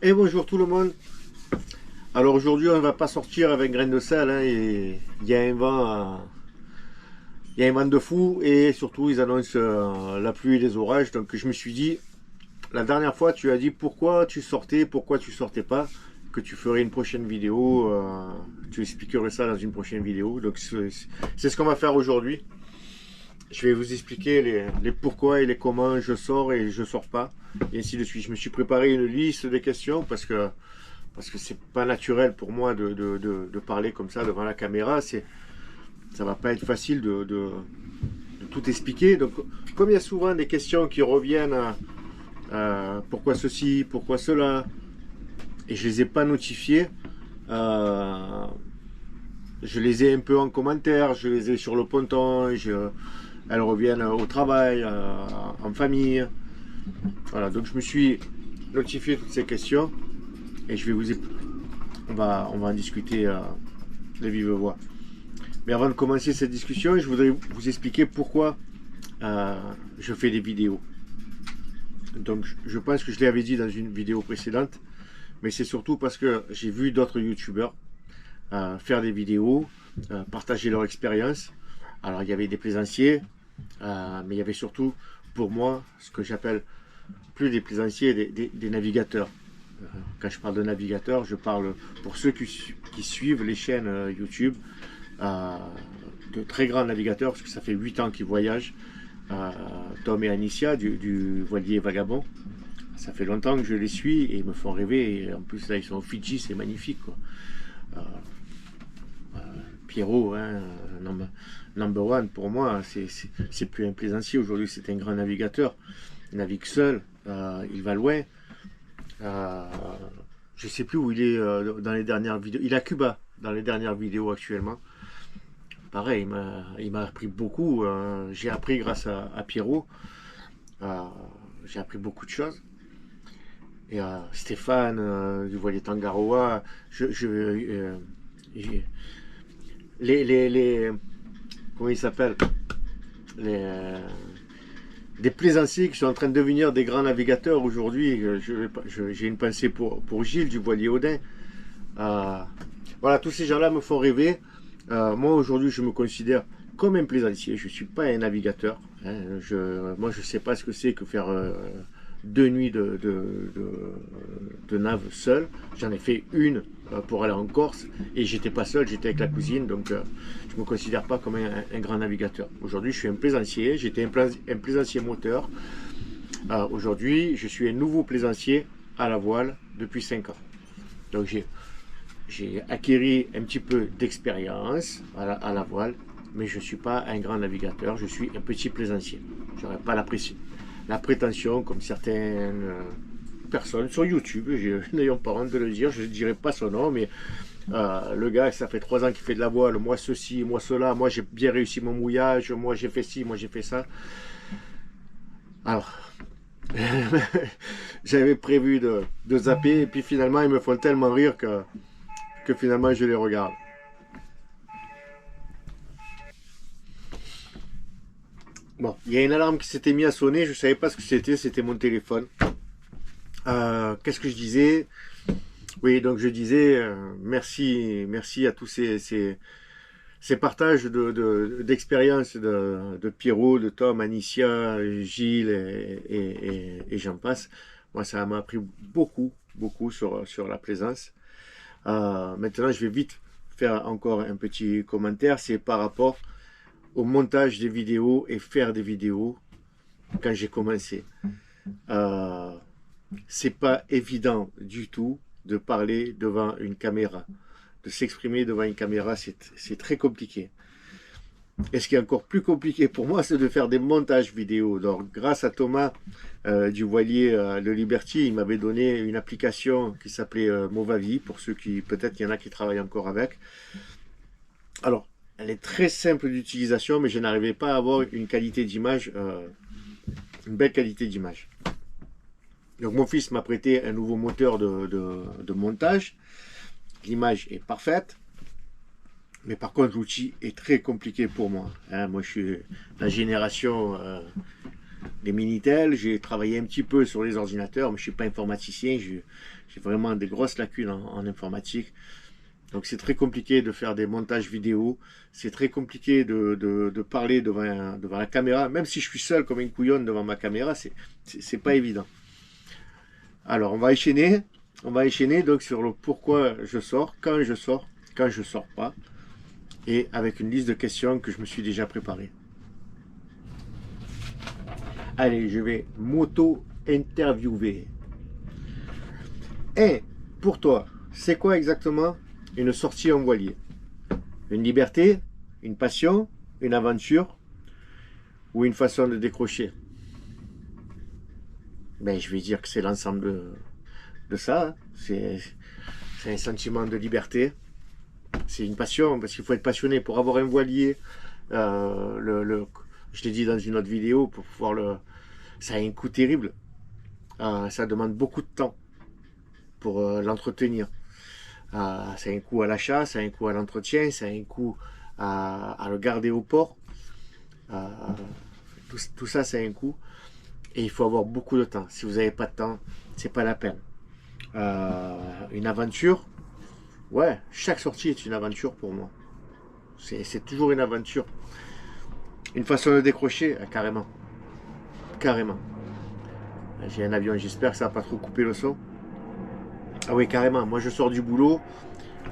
Et bonjour tout le monde. Alors aujourd'hui on ne va pas sortir avec grain de sel, hein, et il y a un vent, il y a un vent de fou et surtout ils annoncent la pluie et les orages. Donc je me suis dit, la dernière fois tu as dit pourquoi tu sortais pas, que tu ferais une prochaine vidéo, tu expliquerais ça dans une prochaine vidéo. Donc c'est ce qu'on va faire aujourd'hui. Je vais vous expliquer les pourquoi et les comment je sors et je sors pas, et ainsi de suite. Je me suis préparé une liste de questions parce que c'est pas naturel pour moi de parler comme ça devant la caméra. Ça va pas être facile de tout expliquer. Donc, comme il y a souvent des questions qui reviennent pourquoi ceci, pourquoi cela, et je les ai pas notifiées, je les ai un peu en commentaire, je les ai sur le ponton, elles reviennent au travail, en famille. Voilà, donc je me suis notifié toutes ces questions et on va en discuter de vive voix. Mais avant de commencer cette discussion, je voudrais vous expliquer pourquoi je fais des vidéos. Donc je pense que je l'avais dit dans une vidéo précédente, mais c'est surtout parce que j'ai vu d'autres youtubeurs faire des vidéos, partager leur expérience. Alors il y avait des plaisanciers, mais il y avait surtout pour moi ce que j'appelle plus des plaisanciers, des navigateurs. Quand je parle de navigateurs, je parle pour ceux qui suivent les chaînes YouTube, de très grands navigateurs, parce que ça fait 8 ans qu'ils voyagent. Tom et Anicia du Voilier Vagabond, ça fait longtemps que je les suis et ils me font rêver. Et en plus là ils sont au Fidji, c'est magnifique quoi. Pierrot, hein, number one pour moi, c'est plus un plaisancier aujourd'hui, c'est un grand navigateur. Il navigue seul, il va loin. Je sais plus où il est dans les dernières vidéos. Il est à Cuba dans les dernières vidéos actuellement. Pareil, il m'a appris beaucoup. J'ai appris grâce à Pierrot. J'ai appris beaucoup de choses. Et Stéphane du Voilier Tangaroa, les comment il s'appelle, des plaisanciers qui sont en train de devenir des grands navigateurs aujourd'hui. J'ai une pensée pour Gilles du Voilier Audin. Voilà, tous ces gens-là me font rêver. Moi aujourd'hui je me considère comme un plaisancier, je ne suis pas un navigateur, hein. Moi je ne sais pas ce que c'est que faire 2 nuits de nave seul. J'en ai fait une pour aller en Corse et j'étais pas seul, j'étais avec la cousine, donc je me considère pas comme un grand navigateur. Aujourd'hui je suis un plaisancier, j'étais un plaisancier moteur. Aujourd'hui je suis un nouveau plaisancier à la voile depuis 5 ans. Donc j'ai acquis un petit peu d'expérience à la voile, mais je ne suis pas un grand navigateur, je suis un petit plaisancier. Je n'aurais pas la prétention, comme certaines personnes sur YouTube, n'ayons pas honte de le dire, je ne dirai pas son nom, mais le gars, ça fait 3 ans qu'il fait de la voile, moi ceci, moi cela, moi j'ai bien réussi mon mouillage, moi j'ai fait ci, moi j'ai fait ça. Alors, j'avais prévu de zapper, et puis finalement ils me font tellement rire que finalement je les regarde. Bon, il y a une alarme qui s'était mise à sonner, je ne savais pas ce que c'était mon téléphone. Qu'est-ce que je disais? Oui, donc je disais merci à tous ces partages d'expériences de Pierrot, de Tom, Anicia, Gilles et j'en passe. Moi, ça m'a appris beaucoup sur la plaisance. Maintenant, je vais vite faire encore un petit commentaire. C'est par rapport au montage des vidéos et faire des vidéos quand j'ai commencé. C'est pas évident du tout de parler devant une caméra. De s'exprimer devant une caméra, c'est très compliqué. Et ce qui est encore plus compliqué pour moi, c'est de faire des montages vidéo. Donc, grâce à Thomas du Voilier de Liberty, il m'avait donné une application qui s'appelait Movavi, pour ceux qui, peut-être qu'il y en a qui travaillent encore avec. Alors, elle est très simple d'utilisation, mais je n'arrivais pas à avoir une qualité d'image, une belle qualité d'image. Donc, mon fils m'a prêté un nouveau moteur de montage. L'image est parfaite. Mais par contre, l'outil est très compliqué pour moi. Hein. Moi, je suis la génération des Minitel, j'ai travaillé un petit peu sur les ordinateurs, mais je ne suis pas informaticien, j'ai vraiment des grosses lacunes en informatique. Donc c'est très compliqué de faire des montages vidéo, c'est très compliqué de parler devant la caméra, même si je suis seul comme une couillonne devant ma caméra, c'est pas évident. Alors on va enchaîner donc sur le pourquoi je sors, quand je sors pas, et avec une liste de questions que je me suis déjà préparée. Allez, je vais m'auto-interviewer. Et pour toi, c'est quoi exactement une sortie en voilier? Une liberté, une passion, une aventure ou une façon de décrocher? Ben, je vais dire que c'est l'ensemble de ça. Hein. C'est un sentiment de liberté. C'est une passion, parce qu'il faut être passionné pour avoir un voilier. Je l'ai dit dans une autre vidéo, pour pouvoir ça a un coût terrible. Ça demande beaucoup de temps pour l'entretenir. Ça a un coût à l'achat, ça a un coût à l'entretien, ça a un coût à le garder au port. Tout ça, ça a un coût. Et il faut avoir beaucoup de temps. Si vous n'avez pas de temps, c'est pas la peine. Une aventure, ouais, chaque sortie est une aventure pour moi. C'est toujours une aventure. Une façon de décrocher, carrément. Carrément. J'ai un avion, j'espère que ça va pas trop couper le son. Ah oui, carrément. Moi, je sors du boulot.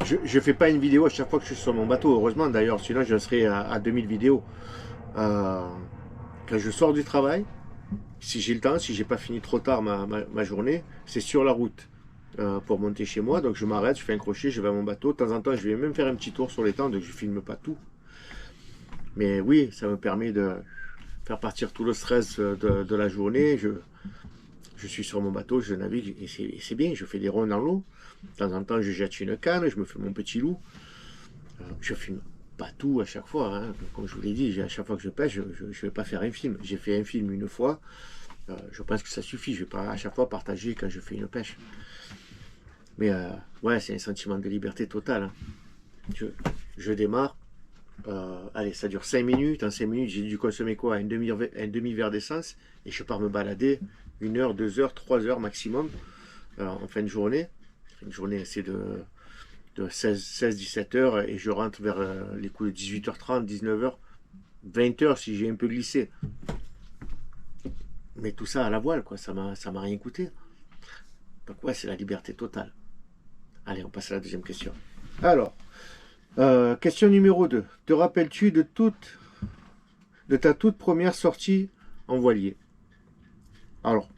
Je fais pas une vidéo à chaque fois que je suis sur mon bateau. Heureusement, d'ailleurs, sinon je serais à 2000 vidéos. Quand je sors du travail, si j'ai le temps, si j'ai pas fini trop tard ma journée, c'est sur la route pour monter chez moi. Donc je m'arrête, je fais un crochet, je vais à mon bateau. De temps en temps, je vais même faire un petit tour sur l'étang, donc je filme pas tout. Mais oui, ça me permet de faire partir tout le stress de la journée. Je suis sur mon bateau, je navigue et c'est bien, je fais des ronds dans l'eau. De temps en temps, je jette une canne, je me fais mon petit loup. Je filme pas tout à chaque fois. Hein. Comme je vous l'ai dit, à chaque fois que je pêche, je ne vais pas faire un film. J'ai fait un film une fois. Je pense que ça suffit. Je ne vais pas à chaque fois partager quand je fais une pêche. Mais ouais, c'est un sentiment de liberté totale. Hein. Je démarre. Allez, ça dure 5 minutes. En 5 minutes, j'ai dû consommer quoi? Un demi-verre d'essence. Et je pars me balader 1 heure, 2 heures, 3 heures maximum en fin de journée. Une journée, c'est de 16-17 heures et je rentre vers les coups de 18h30, 19h, 20h si j'ai un peu glissé. Mais tout ça à la voile, quoi, ça m'a rien coûté. Donc ouais, c'est la liberté totale. Allez, on passe à la deuxième question. Alors, question numéro 2. Te rappelles-tu de ta toute première sortie en voilier? Alors,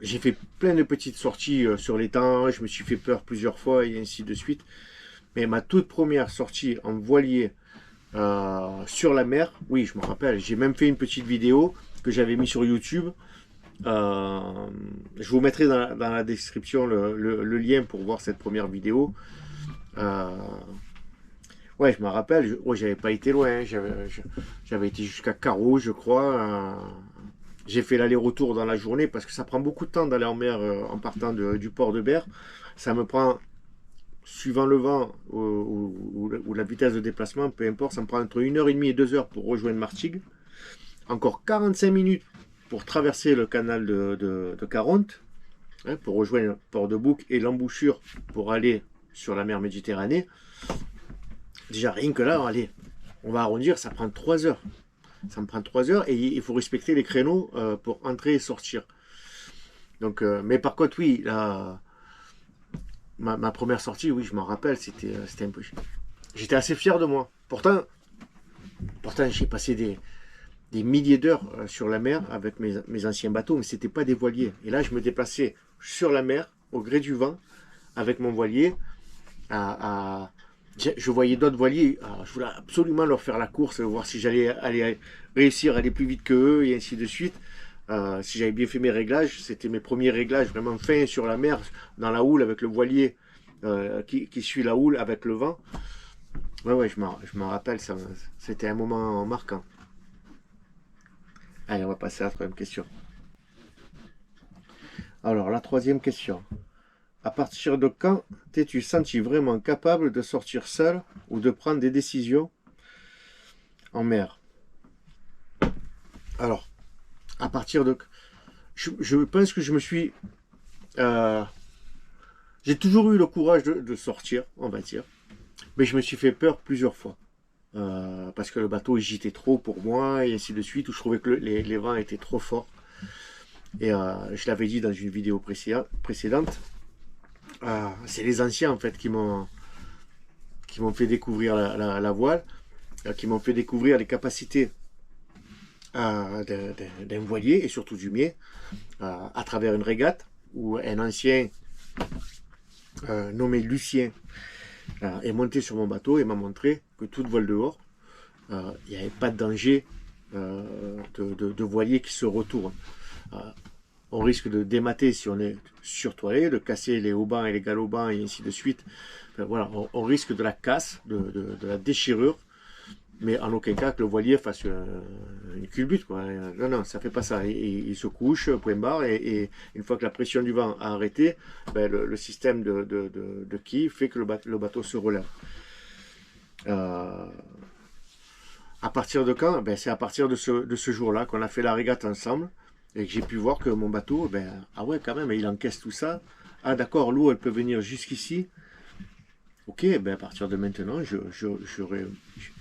j'ai fait plein de petites sorties sur l'étang, je me suis fait peur plusieurs fois et ainsi de suite. Mais ma toute première sortie en voilier sur la mer, oui, je me rappelle, j'ai même fait une petite vidéo que j'avais mis sur YouTube. Je vous mettrai dans la description le lien pour voir cette première vidéo. Ouais, je me rappelle, j'avais pas été loin, j'avais été jusqu'à Carreau, je crois. J'ai fait l'aller-retour dans la journée parce que ça prend beaucoup de temps d'aller en mer en partant du port de Berre. Ça me prend, suivant le vent ou la vitesse de déplacement, peu importe, ça me prend entre 1h30 et 2 heures pour rejoindre Martigues. Encore 45 minutes pour traverser le canal de Caronte, hein, pour rejoindre Port-de-Bouc et l'embouchure pour aller sur la mer Méditerranée. Déjà, rien que là, allez, on va arrondir, ça prend 3 heures. Ça me prend 3 heures et il faut respecter les créneaux pour entrer et sortir. Donc, mais par contre, oui, ma première sortie, oui, je m'en rappelle, c'était un peu... J'étais assez fier de moi. Pourtant j'ai passé des milliers d'heures sur la mer avec mes anciens bateaux, mais ce n'était pas des voiliers. Et là, je me déplaçais sur la mer, au gré du vent, avec mon voilier, je voyais d'autres voiliers, je voulais absolument leur faire la course, voir si j'allais réussir à aller plus vite que eux et ainsi de suite. Si j'avais bien fait mes réglages, c'était mes premiers réglages vraiment fins sur la mer, dans la houle avec le voilier qui suit la houle avec le vent. Ouais, je m'en rappelle, c'était un moment marquant. Allez, on va passer à la troisième question. Alors, la troisième question. À partir de quand t'es-tu senti vraiment capable de sortir seul ou de prendre des décisions en mer? Alors, à partir de... Je pense que je me suis... euh, j'ai toujours eu le courage de sortir, on va dire. Mais je me suis fait peur plusieurs fois. Parce que le bateau il gitait trop pour moi et ainsi de suite, où je trouvais que les vents étaient trop forts. Et je l'avais dit dans une vidéo précédente, c'est les anciens en fait qui m'ont fait découvrir la voile, qui m'ont fait découvrir les capacités d'un voilier et surtout du mien à travers une régate où un ancien nommé Lucien est monté sur mon bateau et m'a montré que toute voile dehors, il n'y avait pas de danger de voilier qui se retourne. Euh, on risque de démater si on est surtoilé, de casser les haubans et les galopants et ainsi de suite. Enfin, voilà, on risque de la casse, de la déchirure, mais en aucun cas que le voilier fasse une culbute. Quoi. Non, non, ça fait pas ça. Il se couche, point barre, et une fois que la pression du vent a arrêté, ben, le système de quille fait que le bateau se relève. Euh, à partir de quand? Ben, c'est à partir de ce jour-là qu'on a fait la régate ensemble et que j'ai pu voir que mon bateau, ben, ah ouais, quand même, il encaisse tout ça. Ah d'accord, l'eau, elle peut venir jusqu'ici. Ok, ben à partir de maintenant,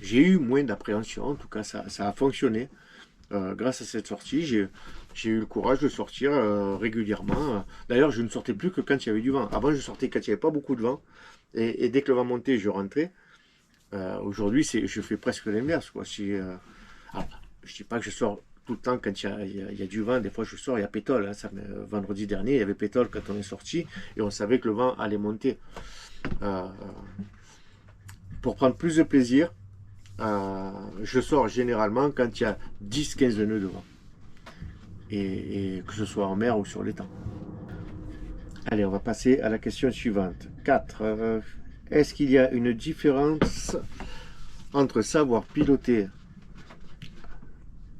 j'ai eu moins d'appréhension. En tout cas, ça a fonctionné. Grâce à cette sortie, j'ai eu le courage de sortir régulièrement. D'ailleurs, je ne sortais plus que quand il y avait du vent. Avant, je sortais quand il n'y avait pas beaucoup de vent. Et dès que le vent montait, je rentrais. Aujourd'hui, je fais presque l'inverse. Alors, je ne dis pas que je sors tout le temps quand il y a du vent. Des fois, je sors, il y a pétole. Hein. Vendredi dernier, il y avait pétole quand on est sorti. Et on savait que le vent allait monter. Euh, pour prendre plus de plaisir, je sors généralement quand il y a 10-15 nœuds de vent. Et que ce soit en mer ou sur l'étang. Allez, on va passer à la question suivante. 4. Est-ce qu'il y a une différence entre savoir piloter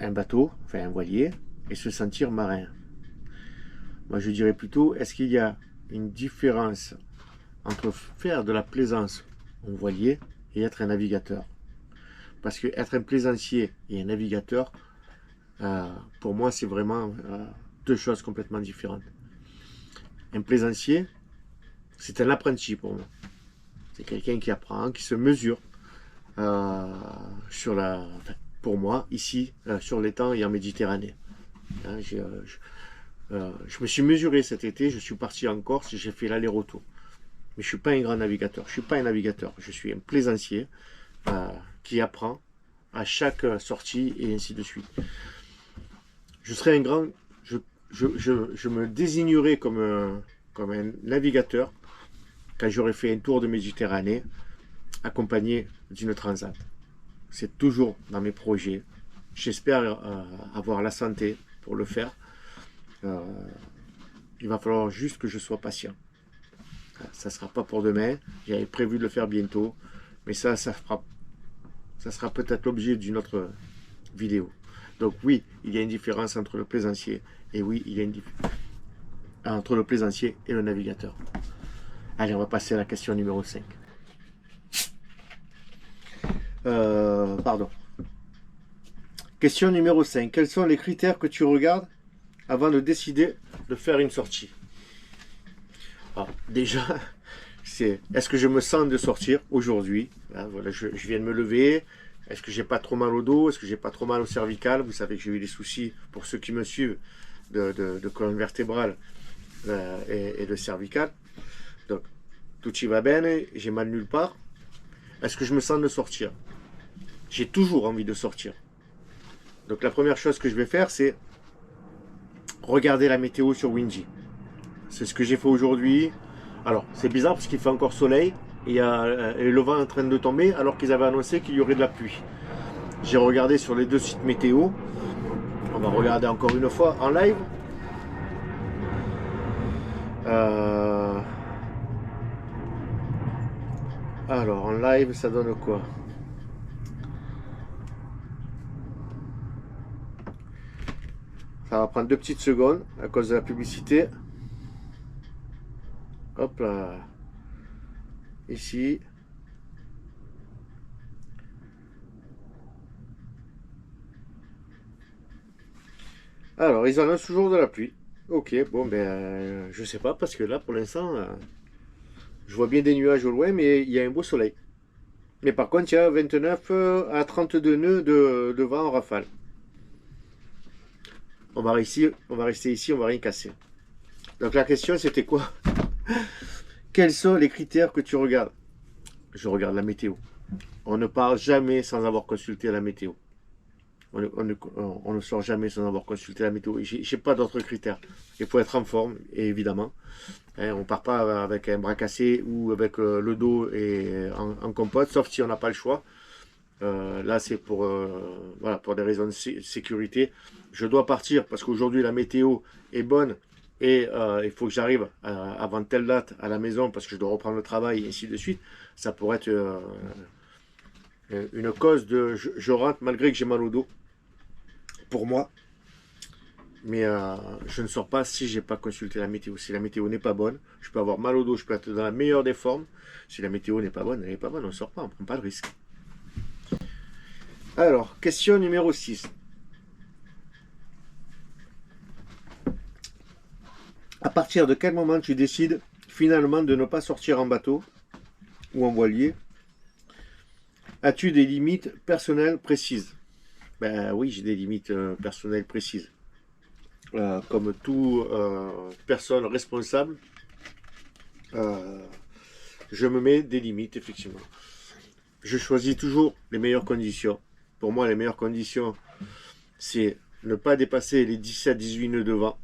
un bateau, enfin un voilier, et se sentir marin? Moi, je dirais plutôt, est-ce qu'il y a une différence entre faire de la plaisance en voilier et être un navigateur? Parce que être un plaisancier et un navigateur, pour moi, c'est vraiment deux choses complètement différentes. Un plaisancier, c'est un apprenti pour moi. C'est quelqu'un qui apprend, qui se mesure pour moi, ici, sur l'étang et en Méditerranée. Hein, je me suis mesuré cet été, je suis parti en Corse et j'ai fait l'aller-retour. Mais je ne suis pas un grand navigateur, je ne suis pas un navigateur, je suis un plaisancier qui apprend à chaque sortie et ainsi de suite. Je serais un grand, je me désignerais comme un navigateur quand j'aurais fait un tour de Méditerranée accompagné d'une transat. C'est toujours dans mes projets. J'espère avoir la santé pour le faire. Euh, il va falloir juste que je sois patient. Ça ne sera pas pour demain. J'avais prévu de le faire bientôt. Mais ça sera peut-être l'objet d'une autre vidéo. Donc oui, il y a une différence entre le plaisancier et oui, il y a une différence entre le plaisancier et le navigateur. Allez, on va passer à la question numéro 5. Pardon. Question numéro 5. Quels sont les critères que tu regardes avant de décider de faire une sortie? Alors, déjà, est-ce que je me sens de sortir aujourd'hui? Voilà, je viens de me lever. Est-ce que j'ai pas trop mal au dos? Est-ce que j'ai pas trop mal au cervical? Vous savez que j'ai eu des soucis, pour ceux qui me suivent, de colonne vertébrale et de cervical. Donc, tout y va bien, j'ai mal nulle part. Est-ce que je me sens de sortir? J'ai toujours envie de sortir. Donc la première chose que je vais faire, c'est regarder la météo sur Windy. C'est ce que j'ai fait aujourd'hui. Alors, c'est bizarre parce qu'il fait encore soleil et il y a le vent en train de tomber alors qu'ils avaient annoncé qu'il y aurait de la pluie. J'ai regardé sur les deux sites météo. On va regarder encore une fois en live. Alors, en live, ça donne quoi? Ça va prendre 2 petites secondes à cause de la publicité. Hop là. Ici. Alors, ils annoncent toujours de la pluie. Ok, bon, ben, je sais pas, parce que là, pour l'instant, je vois bien des nuages au loin, mais il y a un beau soleil. Mais par contre, il y a 29 à 32 nœuds de vent en rafale. On va rester ici, on va rien casser. Donc la question, c'était quoi? Quels sont les critères que tu regardes? Je regarde la météo. On ne part jamais sans avoir consulté la météo. On ne sort jamais sans avoir consulté la météo. Je n'ai pas d'autres critères. Il faut être en forme, et évidemment. Hein, on ne part pas avec un bras cassé ou avec le dos et en compote, sauf si on n'a pas le choix. Là, c'est pour, voilà, pour des raisons de sécurité. Je dois partir parce qu'aujourd'hui, la météo est bonne et il faut que j'arrive avant telle date à la maison parce que je dois reprendre le travail et ainsi de suite. Ça pourrait être une cause de je rentre malgré que j'ai mal au dos pour moi. Mais je ne sors pas si j'ai pas consulté la météo. Si la météo n'est pas bonne, je peux avoir mal au dos, je peux être dans la meilleure des formes. Si la météo n'est pas bonne, elle n'est pas bonne, on ne sort pas, on ne prend pas de risque. Alors, question numéro 6. À partir de quel moment tu décides finalement de ne pas sortir en bateau ou en voilier? As-tu des limites personnelles précises? Ben oui, j'ai des limites personnelles précises. Comme toute personne responsable, euh, je me mets des limites, effectivement. Je choisis toujours les meilleures conditions. Pour moi, les meilleures conditions, c'est ne pas dépasser les 17-18 nœuds de vent.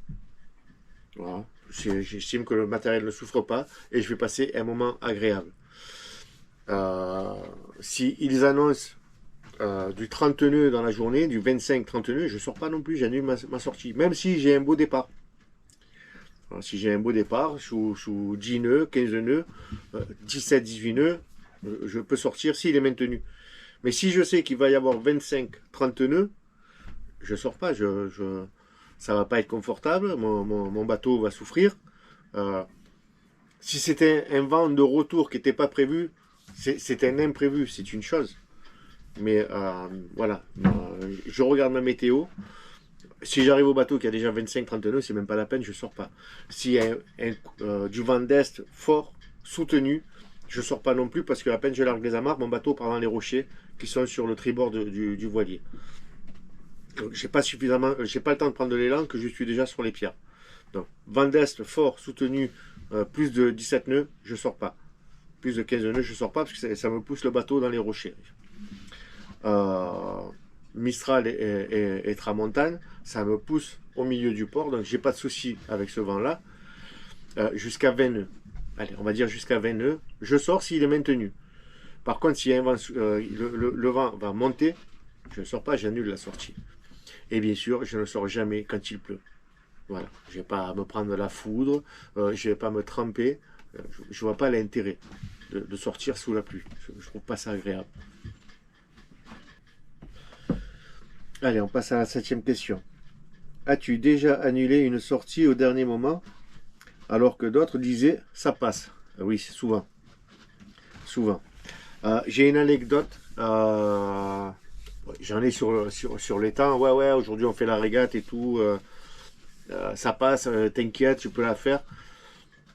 Voilà. J'estime que le matériel ne souffre pas et je vais passer un moment agréable. Euh, si ils annoncent du 30 nœuds dans la journée, du 25-30 nœuds, je ne sors pas non plus, j'annule ma sortie. Même si j'ai un beau départ. Alors, si j'ai un beau départ, sous 10 nœuds, 15 nœuds, 17-18 nœuds, je peux sortir s'il est maintenu. Mais si je sais qu'il va y avoir 25-30 nœuds, je ne sors pas. Ça ne va pas être confortable, mon bateau va souffrir. Euh, si c'était un vent de retour qui n'était pas prévu, c'est un imprévu, c'est une chose. Mais voilà, je regarde ma météo. Si j'arrive au bateau qui a déjà 25-30 nœuds, c'est même pas la peine, je sors pas. S'il y a du vent d'est fort, soutenu, je sors pas non plus parce que à peine je largue les amarres, mon bateau part dans les rochers qui sont sur le tribord du voilier. Donc j'ai pas le temps de prendre de l'élan que je suis déjà sur les pierres. Donc vent d'est fort, soutenu, plus de 17 nœuds, je sors pas. Plus de 15 nœuds, je sors pas parce que ça me pousse le bateau dans les rochers. Euh, Mistral et Tramontane, ça me pousse au milieu du port, donc j'ai pas de souci avec ce vent-là. Jusqu'à 20 nœuds. Allez, on va dire jusqu'à 20 nœuds. Je sors s'il est maintenu. Par contre, si un vent, le vent va monter, je ne sors pas, j'annule la sortie. Et bien sûr, je ne sors jamais quand il pleut. Voilà, je ne vais pas me prendre la foudre, je ne vais pas me tremper. Je ne vois pas l'intérêt de sortir sous la pluie. Je ne trouve pas ça agréable. Allez, on passe à la 7e question. As-tu déjà annulé une sortie au dernier moment alors que d'autres disaient ça passe? Oui, souvent. Souvent. J'ai une anecdote. J'en ai sur les temps. Ouais, ouais, aujourd'hui on fait la régate et tout. Ça passe, t'inquiète, tu peux la faire.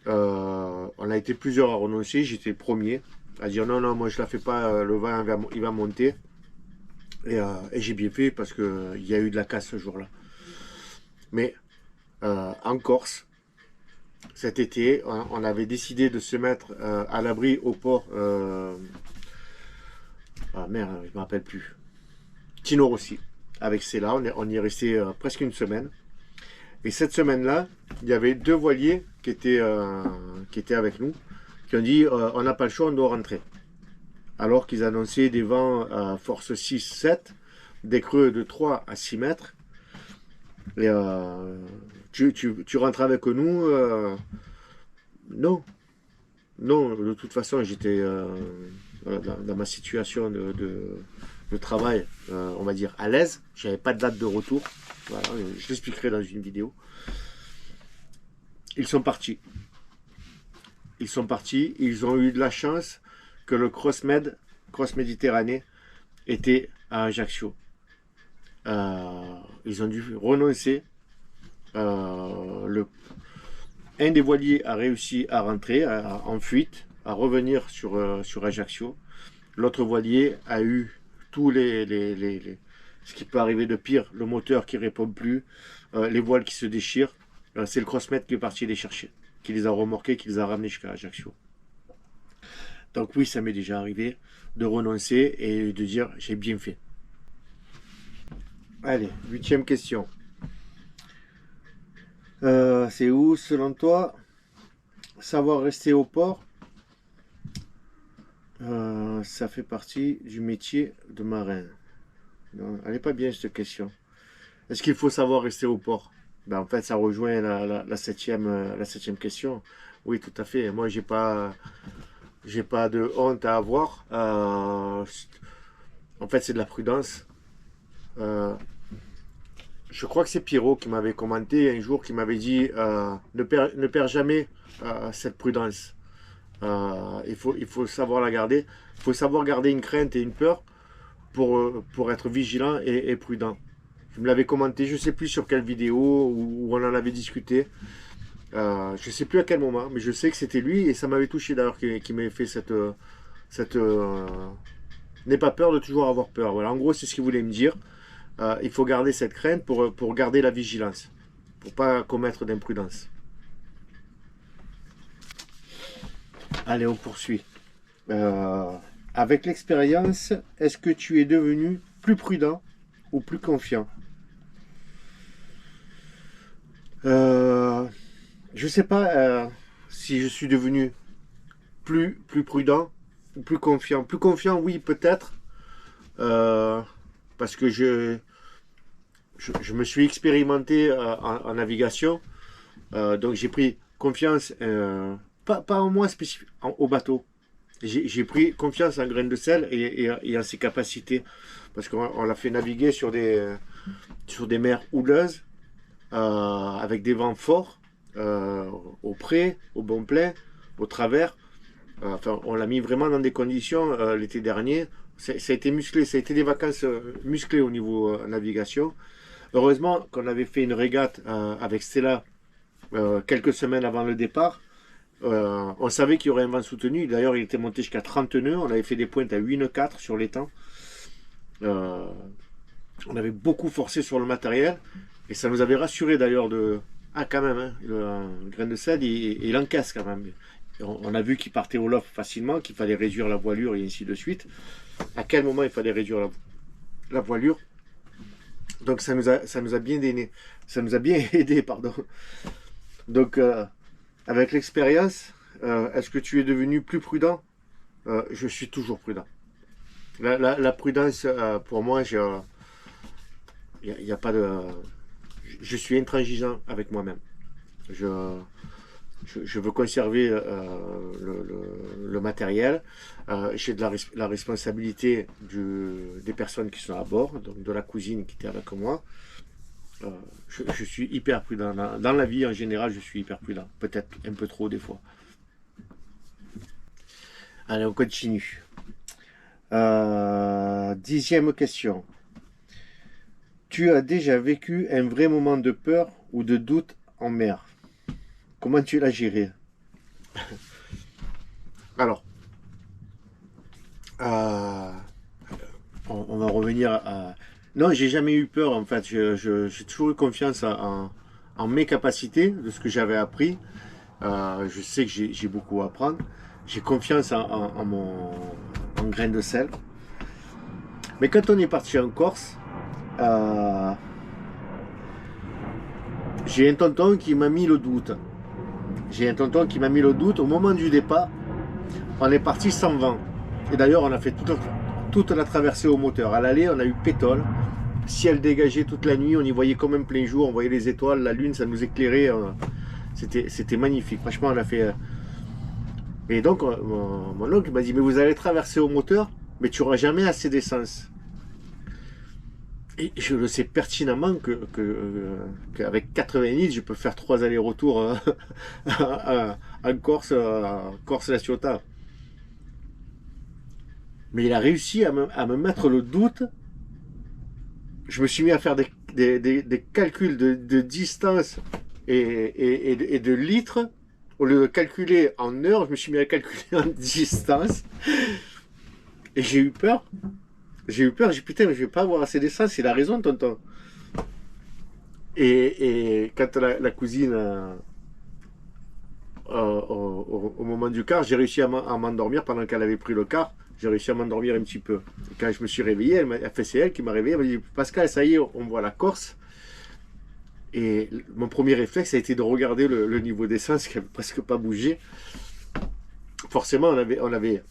On a été plusieurs à renoncer. J'étais le premier à dire non, non, moi je la fais pas. Le vent il va monter. Et j'ai bien fait parce qu'il y a eu de la casse ce jour-là. Mais en Corse, cet été, on avait décidé de se mettre à l'abri au port. Ah merde, je ne me rappelle plus. Tino Rossi. Avec Céla, on y est resté presque une semaine. Et cette semaine-là, il y avait 2 voiliers qui étaient avec nous, qui ont dit on n'a pas le choix, on doit rentrer. Alors qu'ils annonçaient des vents à force 6-7, des creux de 3 à 6 mètres. Et tu rentres avec nous? Non. Non, de toute façon, j'étais dans ma situation de travail, on va dire, à l'aise. Je n'avais pas de date de retour. Voilà, je l'expliquerai dans une vidéo. Ils sont partis. Ils sont partis. Ils ont eu de la chance que le Cross Méditerranée, était à Ajaccio. Ils ont dû renoncer un des voiliers a réussi à rentrer en fuite, à revenir sur Ajaccio. L'autre voilier a eu tous ce qui peut arriver de pire, le moteur qui ne répond plus, les voiles qui se déchirent. C'est le Crossmet qui est parti les chercher, qui les a remorqués, qui les a ramenés jusqu'à Ajaccio. Donc oui, ça m'est déjà arrivé de renoncer et de dire j'ai bien fait. Allez, 8e question. C'est où, selon toi, savoir rester au port, ça fait partie du métier de marin? Non, elle n'est pas bien cette question. Est-ce qu'il faut savoir rester au port? Ben, en fait, ça rejoint la septième question. Oui, tout à fait. Moi, j'ai pas de honte à avoir. En fait, c'est de la prudence. Je crois que c'est Pierrot qui m'avait commenté un jour, qui m'avait dit ne perds jamais cette prudence. Il faut savoir la garder. Il faut savoir garder une crainte et une peur pour être vigilant et prudent. Je me l'avais commenté, je ne sais plus sur quelle vidéo où on en avait discuté. Je ne sais plus à quel moment, mais je sais que c'était lui et ça m'avait touché d'ailleurs qui m'avait fait cette n'aie pas peur de toujours avoir peur. Voilà, en gros, c'est ce qu'il voulait me dire. Il faut garder cette crainte pour garder la vigilance, pour ne pas commettre d'imprudence. Allez, on poursuit. Avec l'expérience, est-ce que tu es devenu plus prudent ou plus confiant? Je sais pas si je suis devenu plus prudent ou plus confiant. Plus confiant, oui, peut-être. Parce que je me suis expérimenté en navigation. Donc j'ai pris confiance, pas en moi spécifique, au bateau. J'ai pris confiance en Grain de Sel et en ses capacités. Parce qu'on l'a fait naviguer sur des mers houleuses, avec des vents forts, au près, au bon plein, au travers. Enfin, on l'a mis vraiment dans des conditions l'été dernier. Ça a été musclé, ça a été des vacances musclées au niveau navigation. Heureusement qu'on avait fait une régate avec Stella quelques semaines avant le départ. On savait qu'il y aurait un vent soutenu. D'ailleurs, il était monté jusqu'à 30 nœuds. On avait fait des pointes à 8 nœuds 4 sur l'étang. On avait beaucoup forcé sur le matériel. Et ça nous avait rassuré d'ailleurs de... Ah, quand même, hein, le Grain de Sel, il encaisse quand même. On a vu qu'il partait au loft facilement, qu'il fallait réduire la voilure et ainsi de suite. À quel moment il fallait réduire la voilure? Donc ça nous a bien aidé. Ça nous a bien aidé, pardon. Donc avec l'expérience, est-ce que tu es devenu plus prudent? Je suis toujours prudent. La prudence, pour moi, il n'y a pas de... Je suis intransigeant avec moi-même. Je veux conserver le matériel. J'ai la responsabilité des personnes qui sont à bord, donc de la cousine qui était avec moi. Je suis hyper prudent. Dans la vie, en général, je suis hyper prudent. Peut-être un peu trop des fois. Allez, on continue. 10e question. Tu as déjà vécu un vrai moment de peur ou de doute en mer? Comment tu l'as géré? Alors, on va revenir à... Non, j'ai jamais eu peur en fait. J'ai toujours eu confiance en mes capacités, de ce que j'avais appris. Je sais que j'ai beaucoup à apprendre. J'ai confiance en Grain de Sel. Mais quand on est parti en Corse, j'ai un tonton qui m'a mis le doute. Au moment du départ. On est parti sans vent. Et d'ailleurs, on a fait toute la traversée au moteur. À l'aller, on a eu pétole. Ciel dégagé toute la nuit. On y voyait comme un plein jour. On voyait les étoiles, la lune, ça nous éclairait. C'était magnifique. Franchement, on a fait... Et donc, mon oncle m'a dit, mais vous allez traverser au moteur, mais tu n'auras jamais assez d'essence. Et je le sais pertinemment qu'avec 80 litres, je peux faire 3 allers-retours en Corse-La Ciotat. Mais il a réussi à me mettre le doute. Je me suis mis à faire des calculs de distance et de litres. Au lieu de calculer en heures, je me suis mis à calculer en distance. Et j'ai eu peur. J'ai dit putain, mais je vais pas avoir assez d'essence. Il a raison, tonton. Et quand la cousine, au moment du quart, j'ai réussi à m'endormir pendant qu'elle avait pris le quart. J'ai réussi à m'endormir un petit peu. Et quand je me suis réveillé, c'est elle qui m'a réveillé. Elle m'a dit Pascal, ça y est, on voit la Corse. Et mon premier réflexe a été de regarder le niveau d'essence qui n'avait presque pas bougé. Forcément, on avait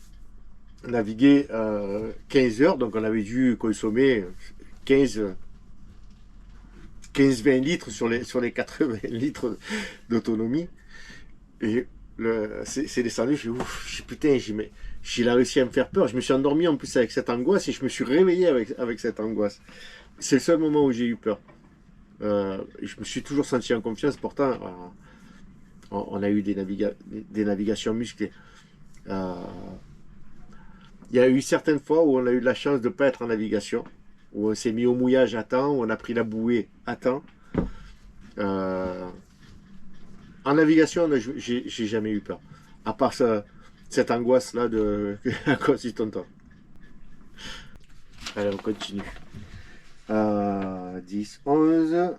navigué 15 heures, donc on avait dû consommer 15-20 litres sur les 80 litres d'autonomie. Et c'est descendu, j'ai dit putain, j'ai réussi à me faire peur. Je me suis endormi en plus avec cette angoisse et je me suis réveillé avec cette angoisse. C'est le seul moment où j'ai eu peur. Je me suis toujours senti en confiance. Pourtant, on a eu des navigations musclées. Il y a eu certaines fois où on a eu de la chance de ne pas être en navigation, où on s'est mis au mouillage à temps, où on a pris la bouée à temps. En navigation, j'ai jamais eu peur. À part cette angoisse-là à cause du tonton. Allez, on continue. 10, 11.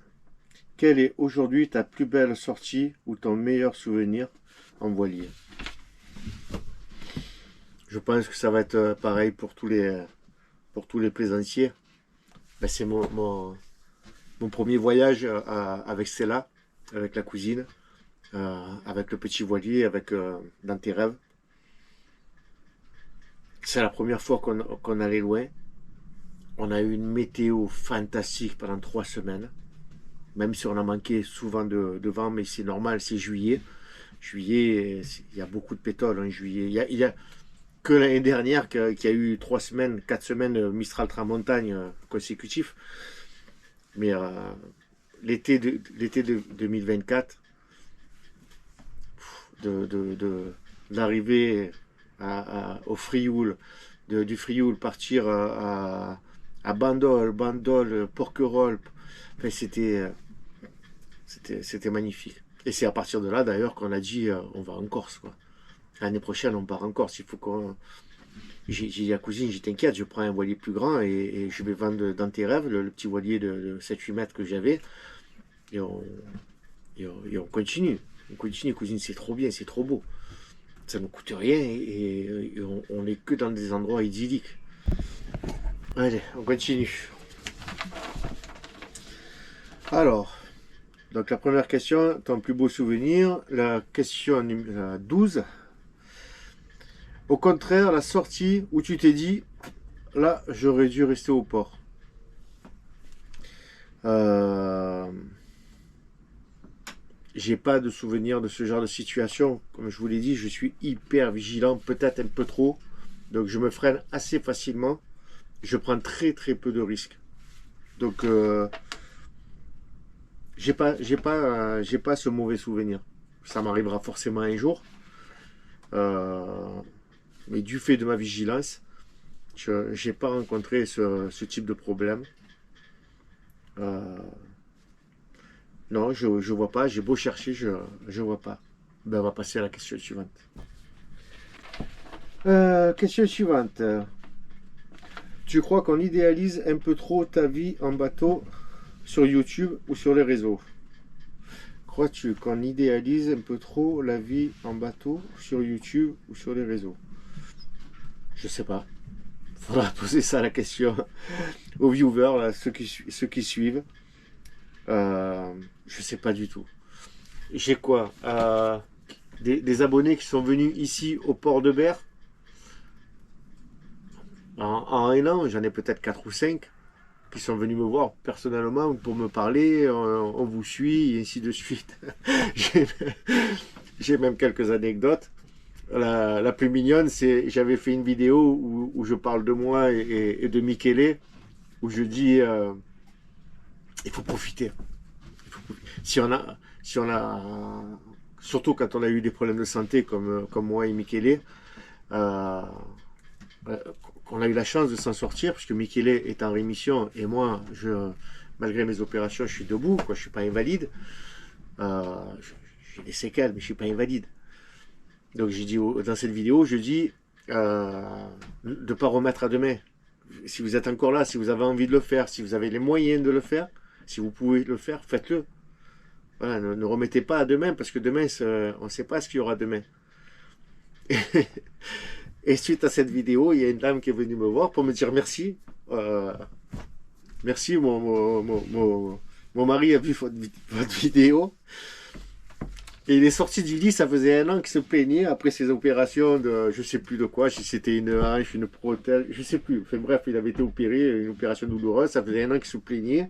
Quelle est aujourd'hui ta plus belle sortie ou ton meilleur souvenir en voilier? Je pense que ça va être pareil pour tous les plaisanciers. Ben, c'est mon premier voyage avec Stella, avec la cousine, avec le petit voilier, avec Dans tes rêves. C'est la première fois qu'on allait loin. On a eu une météo fantastique pendant 3 semaines. Même si on a manqué souvent de vent, mais c'est normal, c'est juillet. Juillet, il y a beaucoup de pétrole en juillet. Il y a que l'année dernière qu'il y a eu 3 semaines, 4 semaines Mistral Tramontagne consécutifs. Mais l'été de 2024, d'arriver au Frioul, du Frioul partir à Bandol, Porquerolles, enfin, c'était magnifique. Et c'est à partir de là d'ailleurs qu'on a dit on va en Corse, quoi. L'année prochaine on part en Corse. Il faut qu'on. J'ai dit à la cousine, t'inquiète, je prends un voilier plus grand et je vais vendre Dans tes rêves, le petit voilier de 7-8 mètres que j'avais. Et on continue. On continue, cousine, c'est trop bien, c'est trop beau. Ça ne coûte rien et on n'est que dans des endroits idylliques. Allez, on continue. Alors, donc la première question, ton plus beau souvenir. La question 12. Au contraire, la sortie où tu t'es dit, là, j'aurais dû rester au port. J'ai pas de souvenir de ce genre de situation. Comme je vous l'ai dit, je suis hyper vigilant, peut-être un peu trop. Donc je me freine assez facilement. Je prends très très peu de risques. Donc j'ai pas ce mauvais souvenir. Ça m'arrivera forcément un jour. Mais du fait de ma vigilance, je n'ai pas rencontré ce type de problème. Non, je vois pas. J'ai beau chercher, je vois pas. Ben, on va passer à la question suivante. Question suivante. Tu crois qu'on idéalise un peu trop ta vie en bateau sur YouTube ou sur les réseaux? Crois-tu qu'on idéalise un peu trop la vie en bateau sur YouTube ou sur les réseaux? Je sais pas. Faudra poser ça la question aux viewers, là, ceux qui suivent. Je sais pas du tout. J'ai quoi des abonnés qui sont venus ici au port de Berre. En un an, j'en ai peut-être 4 ou 5 qui sont venus me voir personnellement pour me parler. On vous suit et ainsi de suite. J'ai même quelques anecdotes. La plus mignonne, c'est j'avais fait une vidéo où je parle de moi et de Michele, où je dis il faut profiter. Si on a, surtout quand on a eu des problèmes de santé comme moi et Michele, qu'on a eu la chance de s'en sortir, puisque Michele est en rémission et moi, malgré mes opérations, je suis debout, quoi, je suis pas invalide. J'ai des séquelles, mais je suis pas invalide. Donc j'ai dit dans cette vidéo, je dis de ne pas remettre à demain. Si vous êtes encore là, si vous avez envie de le faire, si vous avez les moyens de le faire, si vous pouvez le faire, faites-le. Voilà, ne remettez pas à demain, parce que demain, on ne sait pas ce qu'il y aura demain. Et suite à cette vidéo, il y a une dame qui est venue me voir pour me dire merci. Merci, mon mari a vu votre vidéo. Et il est sorti du lit, ça faisait 1 an qu'il se plaignait après ses opérations de je sais plus de quoi, si c'était une hanche, une prothèse, je sais plus. Enfin bref, il avait été opéré, une opération douloureuse, ça faisait 1 an qu'il se plaignait.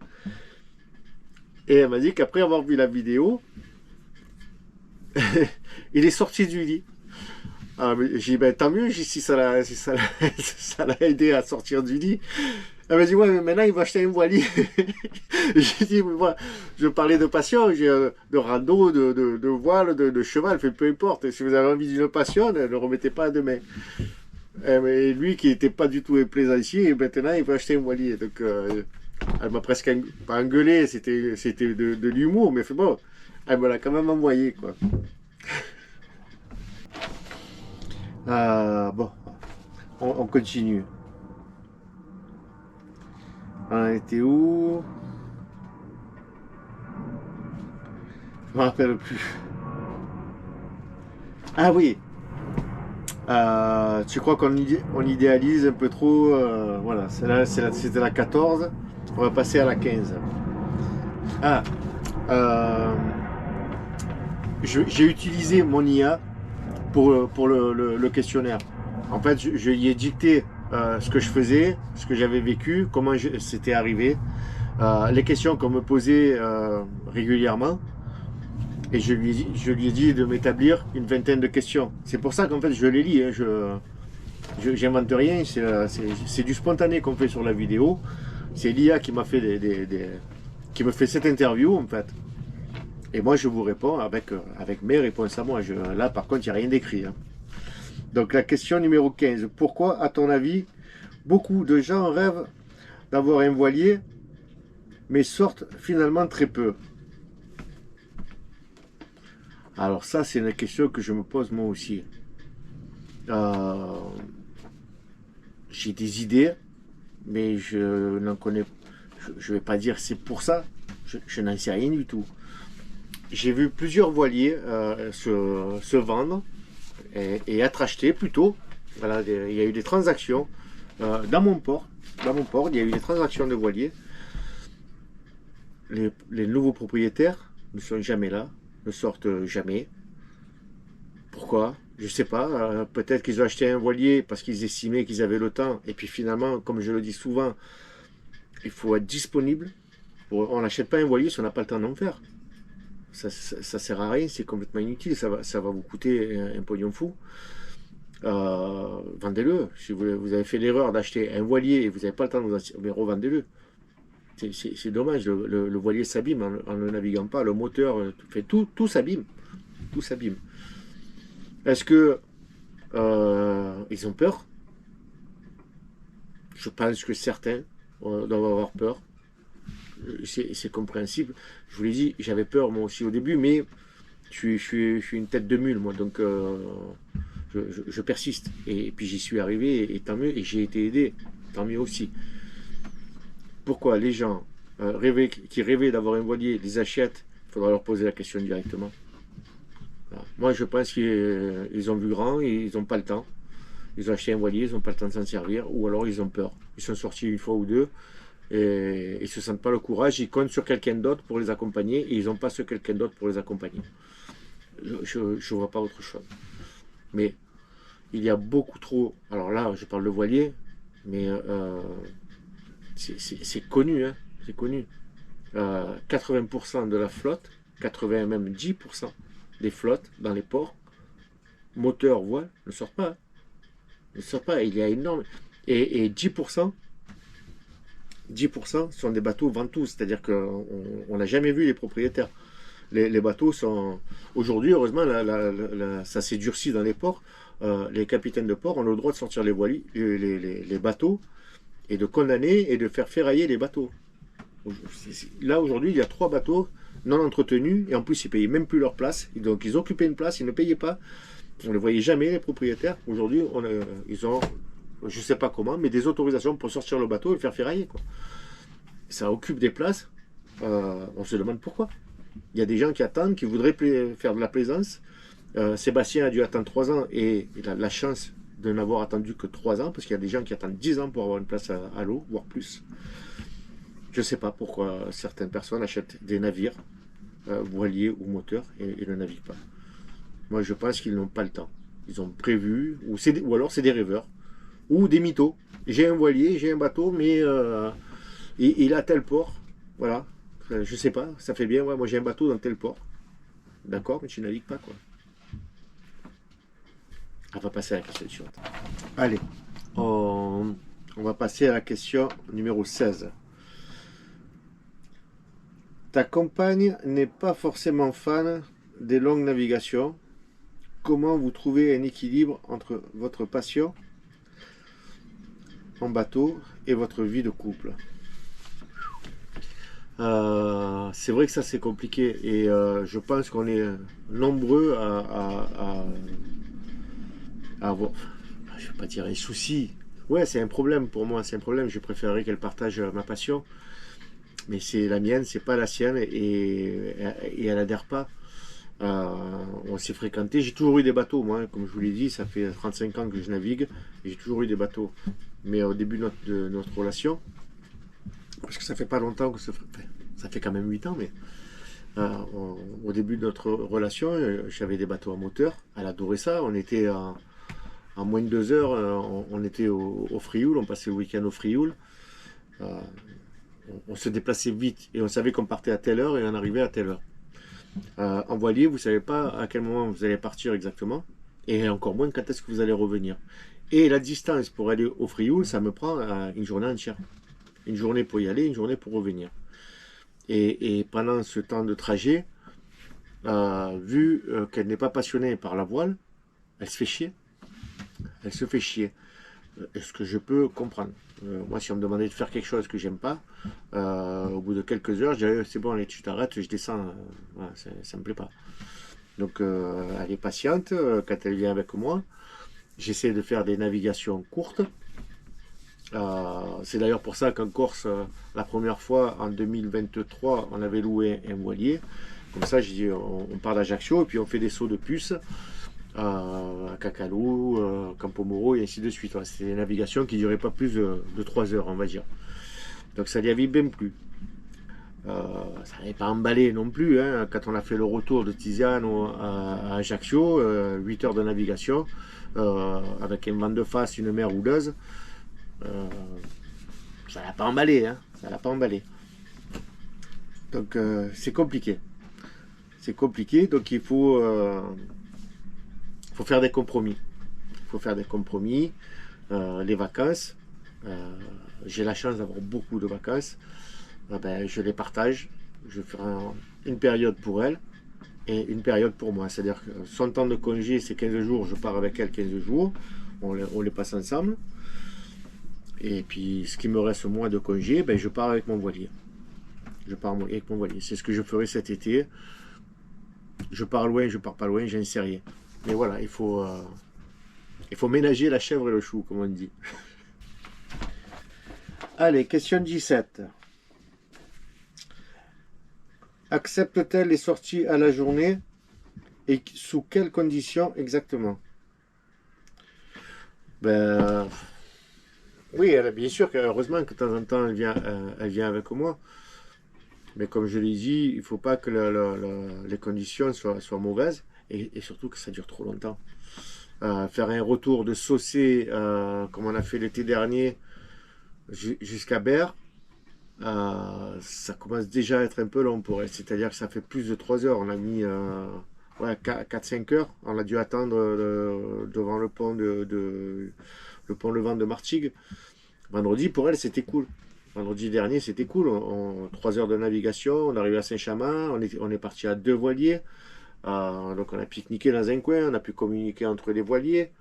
Et elle m'a dit qu'après avoir vu la vidéo, il est sorti du lit. J'ai dit, ben, tant mieux si ça l'a aidé à sortir du lit. Elle m'a dit, ouais, mais maintenant il va acheter un voilier. J'ai dit, moi, je parlais de passion, de rando, de voile, de cheval, peu importe. Si vous avez envie d'une passion, ne remettez pas à demain. Mais lui qui n'était pas du tout un plaisancier, maintenant il va acheter un voilier. Donc elle m'a presque pas engueulé, c'était de l'humour, mais bon, elle me l'a quand même envoyé, quoi. Bon, on continue. On était où? Je me rappelle plus. Ah oui. Tu crois qu'on idéalise un peu trop? Voilà, c'était la 14. On va passer à la 15. J'ai utilisé mon IA pour le questionnaire. En fait, je lui ai dicté ce que je faisais, ce que j'avais vécu, comment c'était arrivé, les questions qu'on me posait régulièrement. Et je lui ai dit de m'établir une 20aine de questions. C'est pour ça qu'en fait je les lis. Hein, j'invente rien. C'est du spontané qu'on fait sur la vidéo. C'est l'IA qui m'a fait qui me fait cette interview en fait. Et moi je vous réponds avec mes réponses à moi. Là par contre il n'y a rien d'écrit. Hein. Donc la question numéro 15. Pourquoi à ton avis beaucoup de gens rêvent d'avoir un voilier mais sortent finalement très peu? Alors ça, c'est une question que je me pose moi aussi. J'ai des idées, mais je n'en connais pas. Je ne vais pas dire c'est pour ça. Je n'en sais rien du tout. J'ai vu plusieurs voiliers se vendre et être achetés plutôt. Voilà, il y a eu des transactions dans mon port. Il y a eu des transactions de voiliers. Les nouveaux propriétaires ne sont jamais là. Ne sortent jamais. Pourquoi? Je sais pas. Peut-être qu'ils ont acheté un voilier parce qu'ils estimaient qu'ils avaient le temps. Et puis finalement, comme je le dis souvent, il faut être disponible. On n'achète pas un voilier si on n'a pas le temps d'en faire. Ça sert à rien, c'est complètement inutile. Ça va vous coûter un pognon fou. Vendez-le. Si vous avez fait l'erreur d'acheter un voilier et vous n'avez pas le temps de vous en servir, mais revendez-le. C'est dommage, le voilier s'abîme en ne naviguant pas, le moteur, tout s'abîme. Tout s'abîme. Est-ce que ils ont peur? Je pense que certains doivent avoir peur. C'est compréhensible. Je vous l'ai dit, j'avais peur moi aussi au début, mais je suis une tête de mule, moi, donc je persiste. Et puis j'y suis arrivé, et tant mieux, et j'ai été aidé, tant mieux aussi. Pourquoi les gens qui rêvaient d'avoir un voilier les achètent? Il faudra leur poser la question directement. Voilà. Moi, je pense qu'ils ont vu grand et ils n'ont pas le temps. Ils ont acheté un voilier, ils n'ont pas le temps de s'en servir, ou alors ils ont peur. Ils sont sortis une fois ou deux et ils ne se sentent pas le courage. Ils comptent sur quelqu'un d'autre pour les accompagner et ils n'ont pas ce quelqu'un d'autre pour les accompagner. Je ne vois pas autre chose. Mais il y a beaucoup trop. Alors là, je parle de voilier, mais c'est connu, hein, c'est connu. 80% de la flotte, 80 même 10% des flottes dans les ports, moteur, voile, ne sortent pas. Hein. Ne sortent pas, il y a énorme. Et 10% sont des bateaux ventous, c'est-à-dire qu'on n'a jamais vu les propriétaires. Les bateaux sont... Aujourd'hui, heureusement, ça s'est durci dans les ports. Les capitaines de port ont le droit de sortir les bateaux et de condamner et de faire ferrailler les bateaux. Là, aujourd'hui, il y a 3 bateaux non entretenus, et en plus, ils ne payaient même plus leur place. Donc, ils occupaient une place, ils ne payaient pas. On ne les voyait jamais, les propriétaires. Aujourd'hui, ils ont, je ne sais pas comment, mais des autorisations pour sortir le bateau et le faire ferrailler, quoi. Ça occupe des places. On se demande pourquoi. Il y a des gens qui attendent, qui voudraient faire de la plaisance. Sébastien a dû attendre 3 ans et il a la chance de n'avoir attendu que 3 ans, parce qu'il y a des gens qui attendent 10 ans pour avoir une place à l'eau, voire plus. Je ne sais pas pourquoi certaines personnes achètent des navires, voiliers ou moteurs, et ne naviguent pas. Moi, je pense qu'ils n'ont pas le temps. Ils ont prévu, ou alors c'est des rêveurs, ou des mythos. J'ai un voilier, j'ai un bateau, mais il a tel port. Voilà. Je sais pas, ça fait bien. Ouais, moi, j'ai un bateau dans tel port. D'accord, mais tu navigues pas, quoi. On va passer à la question suivante. Allez, on va passer à la question numéro 16. Ta compagne n'est pas forcément fan des longues navigations. Comment vous trouvez un équilibre entre votre passion en bateau et votre vie de couple? C'est vrai que ça c'est compliqué, et je pense qu'on est nombreux à avoir, je ne vais pas dire un souci. Ouais, c'est un problème pour moi, c'est un problème. Je préférerais qu'elle partage ma passion, mais c'est la mienne, c'est pas la sienne, et elle adhère pas. On s'est fréquenté, j'ai toujours eu des bateaux, moi, comme je vous l'ai dit, ça fait 35 ans que je navigue, et j'ai toujours eu des bateaux. Mais au début de notre relation, parce que ça fait pas longtemps que ça fait quand même 8 ans, mais au début de notre relation, j'avais des bateaux à moteur, elle adorait ça, on était en moins de 2 heures, on était au Frioul, on passait le week-end au Frioul. On se déplaçait vite et on savait qu'on partait à telle heure et on arrivait à telle heure. En voilier, vous ne savez pas à quel moment vous allez partir exactement, et encore moins quand est-ce que vous allez revenir. Et la distance pour aller au Frioul, ça me prend une journée entière. Une journée pour y aller, une journée pour revenir. Et pendant ce temps de trajet, vu qu'elle n'est pas passionnée par la voile, elle se fait chier. Elle se fait chier. Est-ce que je peux comprendre? Moi, si on me demandait de faire quelque chose que j'aime pas, au bout de quelques heures, je dirais c'est bon, allez, tu t'arrêtes, je descends. Voilà, ça me plaît pas. Donc, elle est patiente. Quand elle vient avec moi, j'essaie de faire des navigations courtes. C'est d'ailleurs pour ça qu'en Corse, la première fois, en 2023, on avait loué un voilier. Comme ça, j'ai dit, on part d'Ajaccio et puis on fait des sauts de puce à Cacalou, Campomoro et ainsi de suite. Voilà, c'était des navigations qui ne duraient pas plus de 3 heures, on va dire. Donc ça lui avait bien plu. Ça n'avait pas emballé non plus, hein, quand on a fait le retour de Tiziano à Ajaccio, 8 heures de navigation, avec un vent de face, une mer houleuse. Ça l'a pas emballé, hein, ça l'a pas emballé. Donc c'est compliqué. C'est compliqué, donc il faut faire des compromis. Il faut faire des compromis. Les vacances, j'ai la chance d'avoir beaucoup de vacances. Ben, je les partage. Je ferai une période pour elle et une période pour moi. C'est-à-dire que son temps de congé, c'est 15 jours. Je pars avec elle 15 jours. On les passe ensemble. Et puis, ce qui me reste moi de congé, ben, je pars avec mon voilier. Je pars avec mon voilier. C'est ce que je ferai cet été. Je pars loin, je pars pas loin, j'en sais rien. Mais voilà, il faut ménager la chèvre et le chou, comme on dit. Allez, question 17. Accepte-t-elle les sorties à la journée et sous quelles conditions exactement? Ben, oui, bien sûr heureusement que de temps en temps elle vient avec moi. Mais comme je l'ai dit, il ne faut pas que les conditions soient mauvaises, et surtout que ça dure trop longtemps. Faire un retour de Saucé, comme on a fait l'été dernier, jusqu'à Berre, ça commence déjà à être un peu long pour elle. C'est-à-dire que ça fait plus de 3 heures. On a mis 4-5 heures. On a dû attendre devant le pont le pont Levant de Martigues. Vendredi, pour elle, c'était cool. Vendredi dernier, c'était cool. 3 heures de navigation, on est arrivé à Saint-Chamond, on est parti à 2 voiliers. Donc on a pique-niqué dans un coin, on a pu communiquer entre les voiliers.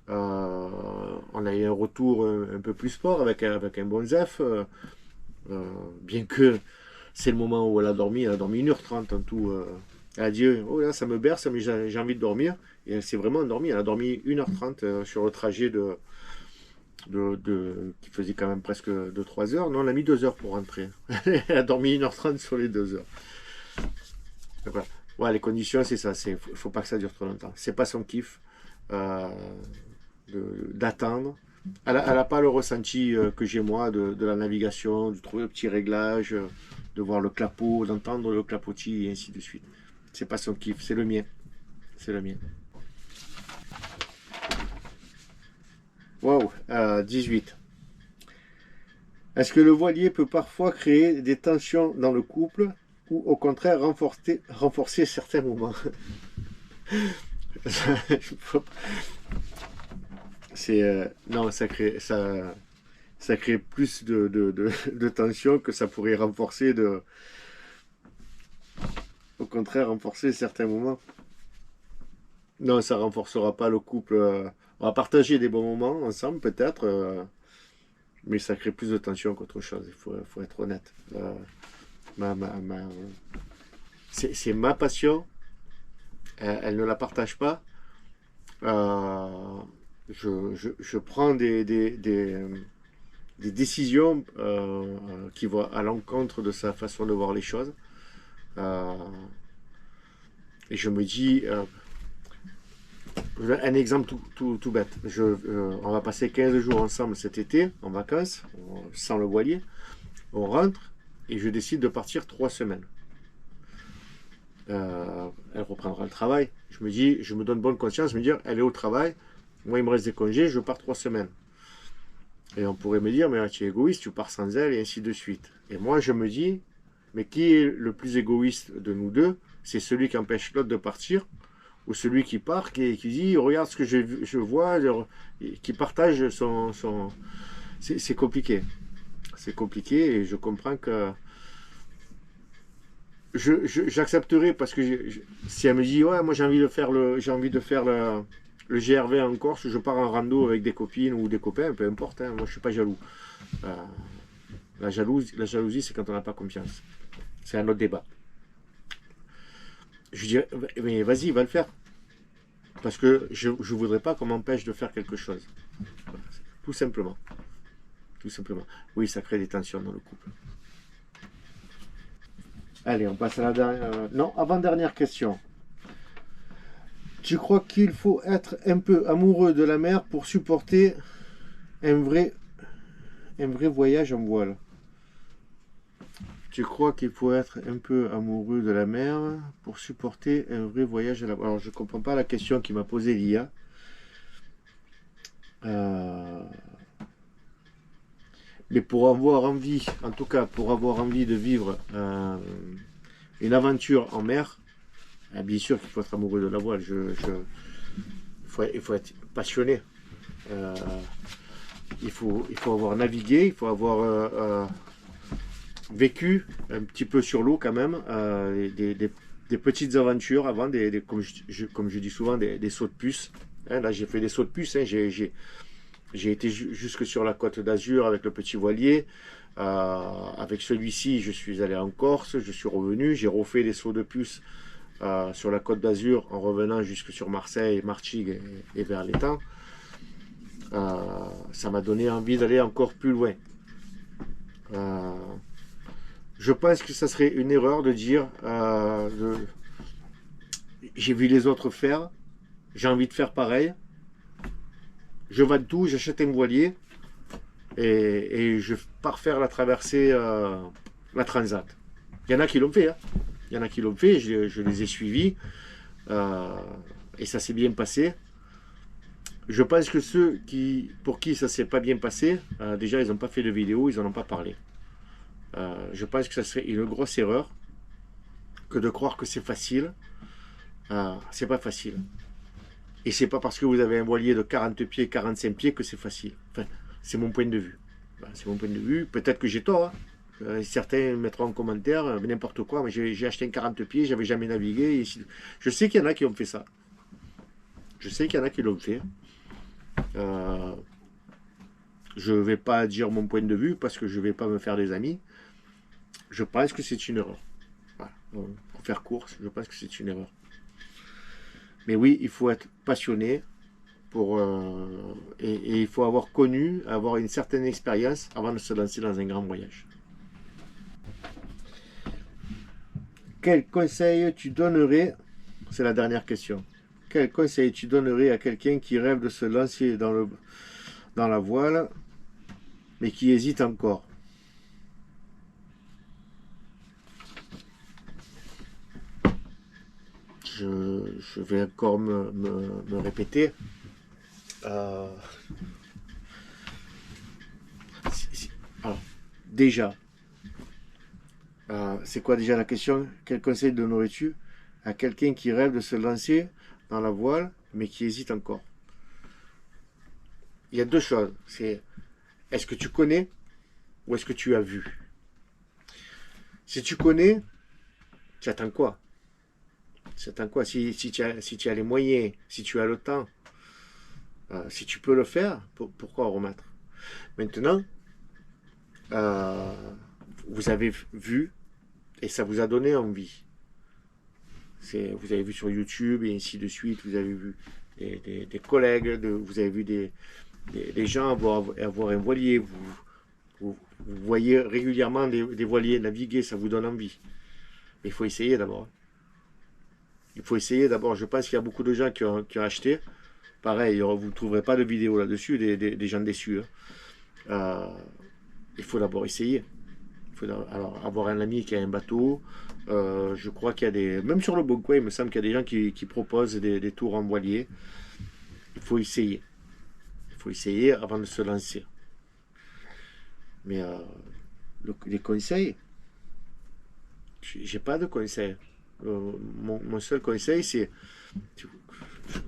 On a eu un retour un peu plus sport avec un bon zef. Bien que c'est le moment où elle a dormi 1h30 en tout. Elle a dit, oh là, ça me berce, mais j'ai envie de dormir. Et elle s'est vraiment endormie. Elle a dormi 1h30 sur le trajet qui faisait quand même presque 2-3 heures. Non, on a mis 2 heures pour rentrer. Elle a dormi 1h30 sur les 2 heures. Donc, voilà. Ouais, les conditions, c'est ça. Faut pas que ça dure trop longtemps. C'est pas son kiff euh, d'attendre. Elle n'a pas le ressenti que j'ai moi de la navigation, de trouver le petit réglage, de voir le clapot, d'entendre le clapotis et ainsi de suite. C'est pas son kiff, c'est le mien. C'est le mien. Waouh, 18. Est-ce que le voilier peut parfois créer des tensions dans le couple ou au contraire renforcer certains moments? Non, ça crée plus de tension que ça pourrait renforcer au contraire renforcer certains moments. Non, ça renforcera pas le couple. On va partager des bons moments ensemble peut-être, mais ça crée plus de tension qu'autre chose. Il faut être honnête. Ma, ma, ma- c'est ma passion. Elle ne la partage pas. Euh, je prends des décisions qui vont à l'encontre de sa façon de voir les choses. Euh, et je me dis, un exemple tout bête. On va passer 15 jours ensemble cet été, en vacances, sans le voilier. On rentre et je décide de partir 3 semaines. Elle reprendra le travail. Je me dis, je me donne bonne conscience, me dire, elle est au travail, moi il me reste des congés, je pars 3 semaines. Et on pourrait me dire, mais tu es égoïste, tu pars sans elle, et ainsi de suite. Et moi je me dis, mais qui est le plus égoïste de nous deux? C'est celui qui empêche l'autre de partir, ou celui qui part, qui dit, regarde ce que je vois, qui partage son. C'est compliqué. C'est compliqué, et je comprends que j'accepterai parce que si elle me dit ouais moi j'ai envie de faire le GRV en Corse, je pars en rando avec des copines ou des copains, peu importe, hein, moi je suis pas jaloux. Euh, la jalousie c'est quand on n'a pas confiance. C'est un autre débat. Je dirais mais vas-y va le faire parce que je voudrais pas qu'on m'empêche de faire quelque chose. Tout simplement. Tout simplement. Oui, ça crée des tensions dans le couple. Allez, on passe à la dernière. Non, avant-dernière question. Tu crois qu'il faut être un peu amoureux de la mer pour supporter un vrai, un vrai voyage en voile? Tu crois qu'il faut être un peu amoureux de la mer pour supporter un vrai voyage à la voile? Alors, je ne comprends pas la question qui m'a posée l'IA. Euh, mais pour avoir envie, en tout cas, pour avoir envie de vivre une aventure en mer, bien sûr qu'il faut être amoureux de la voile. Il faut être passionné. Euh, il faut avoir navigué, il faut avoir vécu un petit peu sur l'eau quand même, des petites aventures avant, comme je dis souvent, des sauts de puce. Hein, là, j'ai fait des sauts de puce. Hein, j'ai été jusque sur la côte d'Azur avec le petit voilier. Avec celui-ci, je suis allé en Corse, je suis revenu, j'ai refait des sauts de puce sur la côte d'Azur en revenant jusque sur Marseille, Martigues et vers l'étang. Ça m'a donné envie d'aller encore plus loin. Euh, je pense que ça serait une erreur de dire j'ai vu les autres faire, j'ai envie de faire pareil, je vends tout, j'achète un voilier et je pars faire la traversée, la transat. Il y en a qui l'ont fait, hein. Il y en a qui l'ont fait, je les ai suivis et ça s'est bien passé. Je pense que pour qui ça s'est pas bien passé, déjà ils n'ont pas fait de vidéo, ils n'en ont pas parlé. Je pense que ça serait une grosse erreur que de croire que c'est facile. C'est pas facile. Et c'est pas parce que vous avez un voilier de 40 pieds, 45 pieds que c'est facile. Enfin, c'est mon point de vue. C'est mon point de vue. Peut-être que j'ai tort. Hein. Certains mettront en commentaire n'importe quoi, mais j'ai acheté un 40 pieds, j'avais jamais navigué. Je sais qu'il y en a qui ont fait ça. Je sais qu'il y en a qui l'ont fait. Je ne vais pas dire mon point de vue parce que je ne vais pas me faire des amis. Je pense que c'est une erreur. Voilà. Pour faire court, je pense que c'est une erreur. Mais oui, il faut être passionné et il faut avoir connu, avoir une certaine expérience avant de se lancer dans un grand voyage. Quel conseil tu donnerais, c'est la dernière question, quel conseil tu donnerais à quelqu'un qui rêve de se lancer dans la voile, mais qui hésite encore? Je vais encore me répéter. Euh, alors, déjà, c'est quoi déjà la question? Quel conseil donnerais-tu à quelqu'un qui rêve de se lancer dans la voile, mais qui hésite encore? Il y a deux choses. C'est, est-ce que tu connais ou est-ce que tu as vu? Si tu connais, tu attends quoi? Tu attends quoi? Si tu as les moyens, si tu as le temps, si tu peux le faire, pourquoi remettre? Maintenant, euh, vous avez vu et ça vous a donné envie. Vous avez vu sur YouTube et ainsi de suite, vous avez vu des collègues, vous avez vu des gens avoir un voilier, vous voyez régulièrement des voiliers naviguer, ça vous donne envie. Mais il faut essayer d'abord. Il faut essayer d'abord. Je pense qu'il y a beaucoup de gens qui ont acheté. Pareil, vous ne trouverez pas de vidéo là-dessus, des gens déçus. Il faut d'abord essayer. Alors, avoir un ami qui a un bateau, je crois qu'il y a des... Même sur le Bon Coin, il me semble qu'il y a des gens qui proposent des tours en voilier. Il faut essayer. Il faut essayer avant de se lancer. Mais les conseils, j'ai pas de conseils. Mon seul conseil, c'est, je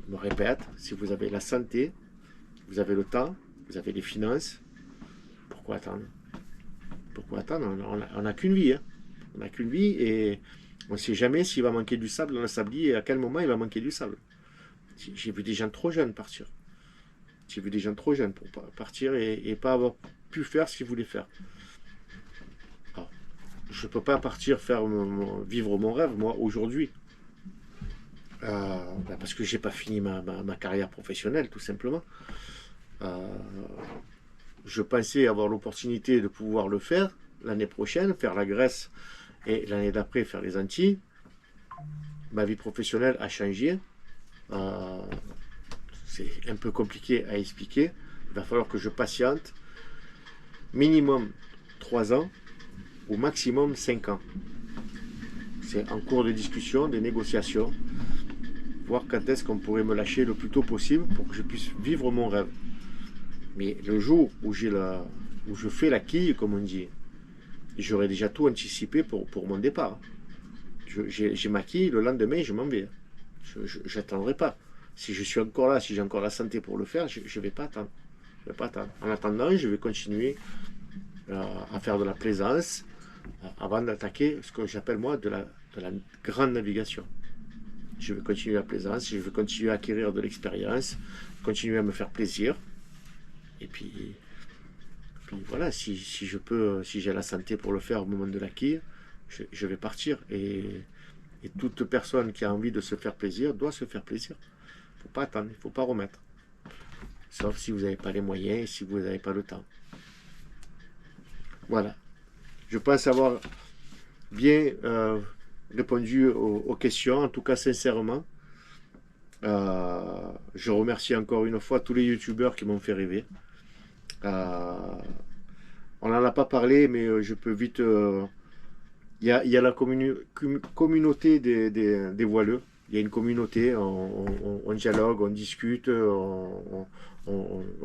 me répète, si vous avez la santé, vous avez le temps, vous avez les finances, pourquoi attendre? Pourquoi attendre? On n'a qu'une vie. Hein. On n'a qu'une vie et on ne sait jamais s'il va manquer du sable dans le sablier et à quel moment il va manquer du sable. J'ai vu des gens trop jeunes partir. J'ai vu des gens trop jeunes pour partir et pas avoir pu faire ce qu'ils voulaient faire. Alors, je ne peux pas partir vivre mon rêve, moi, aujourd'hui. Parce que j'ai pas fini ma carrière professionnelle, tout simplement. Je pensais avoir l'opportunité de pouvoir le faire l'année prochaine, faire la Grèce et l'année d'après faire les Antilles. Ma vie professionnelle a changé. C'est un peu compliqué à expliquer. Il va falloir que je patiente minimum 3 ans ou maximum 5 ans. C'est en cours de discussion, de négociation, voir quand est-ce qu'on pourrait me lâcher le plus tôt possible pour que je puisse vivre mon rêve. Mais le jour où je fais la quille, comme on dit, j'aurai déjà tout anticipé pour mon départ. J'ai ma quille, le lendemain, je m'en vais. Je n'attendrai pas. Si je suis encore là, si j'ai encore la santé pour le faire, je ne vais pas attendre. Je vais pas attendre. En attendant, je vais continuer à faire de la plaisance avant d'attaquer ce que j'appelle moi de la grande navigation. Je vais continuer la plaisance, je vais continuer à acquérir de l'expérience, continuer à me faire plaisir. Et puis voilà, si je peux, si j'ai la santé pour le faire au moment de la quille, je vais partir. Et toute personne qui a envie de se faire plaisir doit se faire plaisir. Il ne faut pas attendre, il ne faut pas remettre. Sauf si vous n'avez pas les moyens et si vous n'avez pas le temps. Voilà. Je pense avoir bien répondu aux questions, en tout cas sincèrement. Je remercie encore une fois tous les youtubeurs qui m'ont fait rêver. On n'en a pas parlé, mais je peux vite... Il y a la communauté des voileux. Il y a une communauté, on dialogue, on discute, on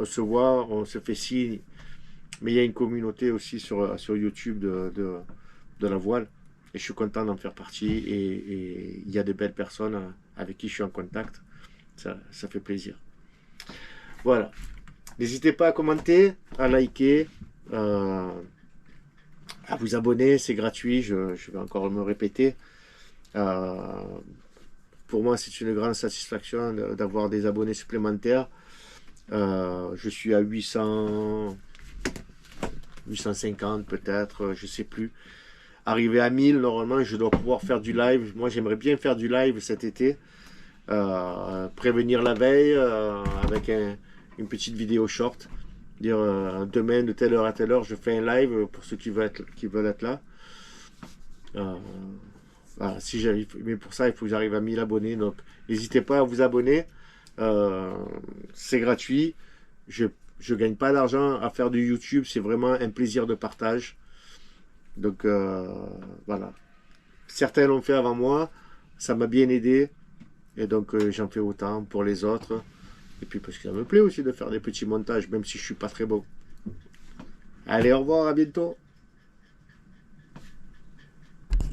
se voit, on se fait signe. Mais il y a une communauté aussi sur YouTube de la voile. Et je suis content d'en faire partie. Et il y a de belles personnes avec qui je suis en contact. Ça fait plaisir. Voilà. N'hésitez pas à commenter, à liker, à vous abonner. C'est gratuit. Je vais encore me répéter. Pour moi, c'est une grande satisfaction d'avoir des abonnés supplémentaires. Je suis à 850 peut-être, je ne sais plus. arrivé à 1000, normalement, je dois pouvoir faire du live. Moi, j'aimerais bien faire du live cet été. Prévenir la veille avec une petite vidéo short. Dire demain de telle heure à telle heure, je fais un live pour ceux qui veulent être là. Voilà, si j'arrive, mais pour ça, il faut que j'arrive à 1000 abonnés. Donc, n'hésitez pas à vous abonner. C'est gratuit. Je gagne pas d'argent à faire du YouTube. C'est vraiment un plaisir de partage. Donc, voilà. Certains l'ont fait avant moi. Ça m'a bien aidé. Et donc, j'en fais autant pour les autres. Et puis, parce que ça me plaît aussi de faire des petits montages, même si je suis pas très bon. Allez, au revoir, à bientôt.